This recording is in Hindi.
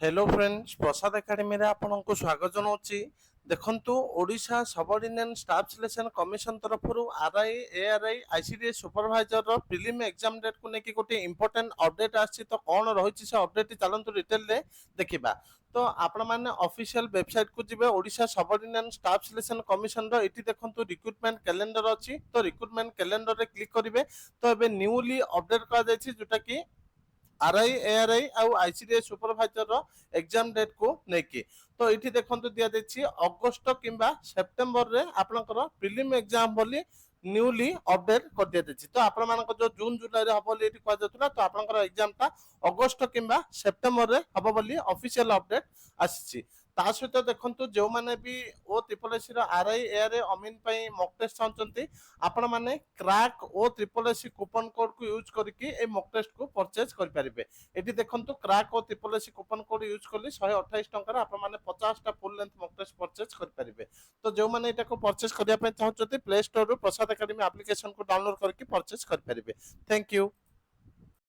हेलो फ्रेंड्स प्रसाद एकेडमी रे आपनको स्वागत जनाऊँगी। देखंतु Odisha subordinate staff selection commission तरफ आरआई एआरआई आईसीडीएस सुपरवाइजर रो प्रीलिम एग्जाम डेट को लेकिन गोटे इंपोर्टेंट अपडेट आछि। तो कौन रही से अपडेट चलतु डिटेल रे देखिबा। तो आपण माने ऑफिशियल वेबसाइट को जिबे Odisha subordinate staff selection commission रो एठी देखंतु रिक्रूटमेंट कैलेंडर अछि। तो रिक्रूटमेंट कैलेंडर रे क्लिक करिवे तो एबे न्यूली अपडेट करा जायछि जोटा कि आरआई एआरआई आउ आईसीडीएस सुपरवाइजर रो एग्जाम डेट को नेकी। तो ये देखो दिया अगस्ट किंबा सेप्टेम्बर रे आपनकर प्रीलिम एग्जाम बोली न्यूली अपडेट कर दिया जायछि। तो आपण मानक जो जून जुलाई रे हबो बोली एठी कह जातुला। तो आपनकर एग्जाम ता अगस्ट किंबा सेप्टेम्बर रे हबो बोली ऑफिशियल अपडेट आसीछि। ता सहित देखंतु जो माने भी ओ ट्रिपल एससी रो आरआई एआरआई अमीन पई मॉक टेस्ट चाहचंती आपण माने crack O triple SC coupon code को यूज करके ए मॉक टेस्ट को परचेज कर पारिबे। एठी देखंतु crack O triple SC coupon code use करले 128 टंका आपण माने 50 टा full length mock test purchase कर पारिबे। तो जो माने एटा को परचेज करिया पय चाहचंती प्ले स्टोर रो प्रसाद एकेडमी एप्लीकेशन को डाउनलोड करके परचेज कर पारिबे। Thank you.